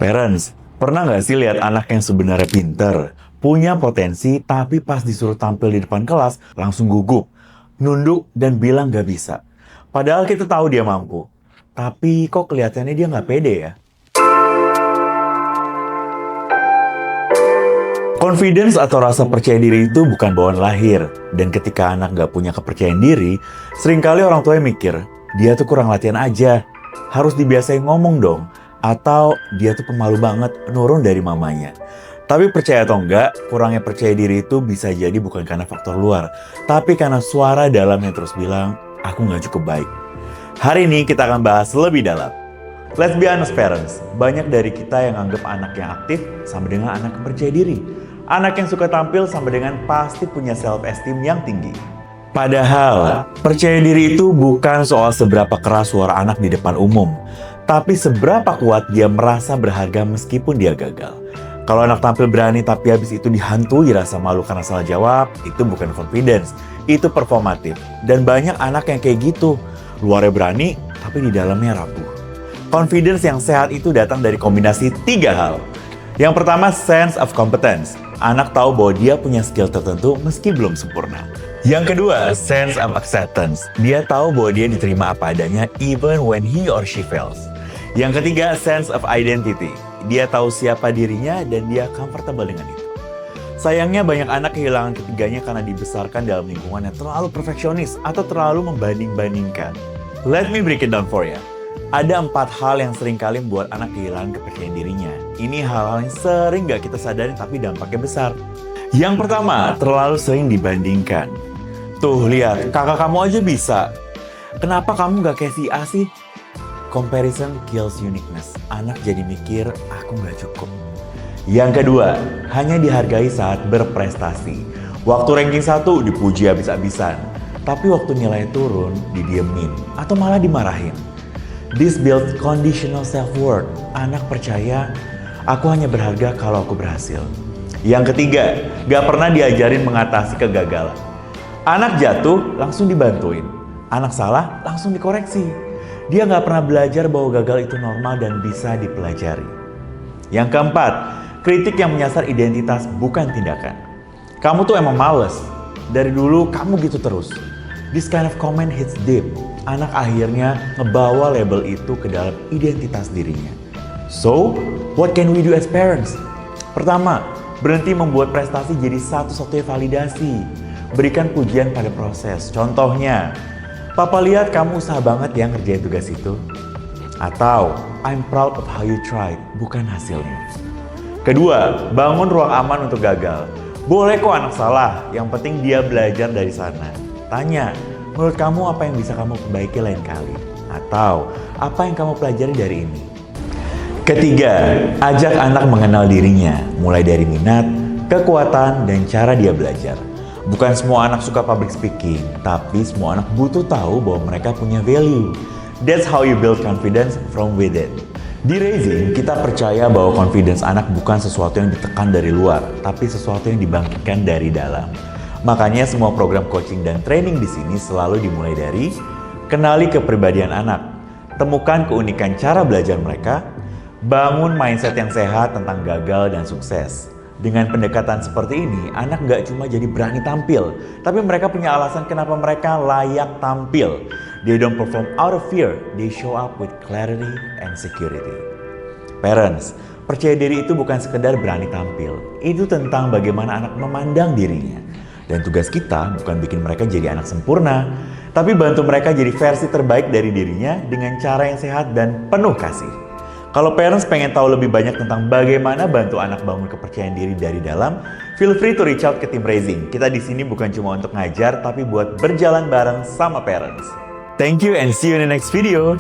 Parents, pernah nggak sih lihat anak yang sebenarnya pinter, punya potensi, tapi pas disuruh tampil di depan kelas, langsung gugup, nunduk, dan bilang nggak bisa. Padahal kita tahu dia mampu. Tapi kok kelihatannya dia nggak pede ya? Confidence atau rasa percaya diri itu bukan bawaan lahir. Dan ketika anak nggak punya kepercayaan diri, seringkali orang tuanya mikir, dia tuh kurang latihan aja. Harus dibiasain ngomong dong. Atau dia tuh pemalu banget nurun dari mamanya. Tapi percaya atau enggak, kurangnya percaya diri itu bisa jadi bukan karena faktor luar. Tapi karena suara dalam yang terus bilang, aku nggak cukup baik. Hari ini kita akan bahas lebih dalam. Let's be honest parents, banyak dari kita yang anggap anak yang aktif sama dengan anak yang percaya diri. Anak yang suka tampil sama dengan pasti punya self-esteem yang tinggi. Padahal, percaya diri itu bukan soal seberapa keras suara anak di depan umum, tapi seberapa kuat dia merasa berharga meskipun dia gagal. Kalau anak tampil berani tapi habis itu dihantui rasa malu karena salah jawab, itu bukan confidence, itu performatif. Dan banyak anak yang kayak gitu, luarnya berani tapi di dalamnya rapuh. Confidence yang sehat itu datang dari kombinasi 3 hal. Yang pertama, sense of competence. Anak tahu bahwa dia punya skill tertentu meski belum sempurna. Yang kedua, sense of acceptance. Dia tahu bahwa dia diterima apa adanya even when he or she fails. Yang ketiga, sense of identity. Dia tahu siapa dirinya dan dia comfortable dengan itu. Sayangnya banyak anak kehilangan ketiganya karena dibesarkan dalam lingkungan yang terlalu perfeksionis atau terlalu membanding-bandingkan. Let me break it down for you. Ada 4 hal yang sering kali membuat anak kehilangan kepercayaan dirinya. Ini hal-hal yang sering gak kita sadari tapi dampaknya besar. Yang pertama, terlalu sering dibandingkan. Tuh lihat, kakak kamu aja bisa. Kenapa kamu gak kayak si A sih? Comparison kills uniqueness. Anak jadi mikir, aku gak cukup. Yang kedua, hanya dihargai saat berprestasi. Waktu ranking 1 dipuji habis-habisan. Tapi waktu nilai turun, didiemin atau malah dimarahin. This builds conditional self-worth. Anak percaya, aku hanya berharga kalau aku berhasil. Yang ketiga, gak pernah diajarin mengatasi kegagalan. Anak jatuh, langsung dibantuin. Anak salah, langsung dikoreksi. Dia gak pernah belajar bahwa gagal itu normal dan bisa dipelajari. Yang keempat, kritik yang menyasar identitas bukan tindakan. Kamu tuh emang males. Dari dulu kamu gitu terus. This kind of comment hits deep. Anak akhirnya ngebawa label itu ke dalam identitas dirinya. So, what can we do as parents? Pertama, berhenti membuat prestasi jadi satu-satunya validasi. Berikan pujian pada proses. Contohnya, Papa lihat kamu usaha banget ya ngerjain tugas itu. Atau, I'm proud of how you tried, bukan hasilnya. Kedua, bangun ruang aman untuk gagal. Boleh kok anak salah, yang penting dia belajar dari sana. Tanya, menurut kamu apa yang bisa kamu perbaiki lain kali? Atau apa yang kamu pelajari dari ini? Ketiga, ajak anak mengenal dirinya, mulai dari minat, kekuatan, dan cara dia belajar. Bukan semua anak suka public speaking, tapi semua anak butuh tahu bahwa mereka punya value. That's how you build confidence from within. Di Raising, kita percaya bahwa confidence anak bukan sesuatu yang ditekan dari luar, tapi sesuatu yang dibangkitkan dari dalam. Makanya semua program coaching dan training di sini selalu dimulai dari kenali kepribadian anak, temukan keunikan cara belajar mereka, bangun mindset yang sehat tentang gagal dan sukses. Dengan pendekatan seperti ini, anak gak cuma jadi berani tampil, tapi mereka punya alasan kenapa mereka layak tampil. They don't perform out of fear, they show up with clarity and security. Parents, percaya diri itu bukan sekedar berani tampil, itu tentang bagaimana anak memandang dirinya. Dan tugas kita bukan bikin mereka jadi anak sempurna, tapi bantu mereka jadi versi terbaik dari dirinya dengan cara yang sehat dan penuh kasih. Kalau parents pengen tahu lebih banyak tentang bagaimana bantu anak bangun kepercayaan diri dari dalam, feel free to reach out ke tim Raising. Kita di sini bukan cuma untuk ngajar, tapi buat berjalan bareng sama parents. Thank you and see you in the next video.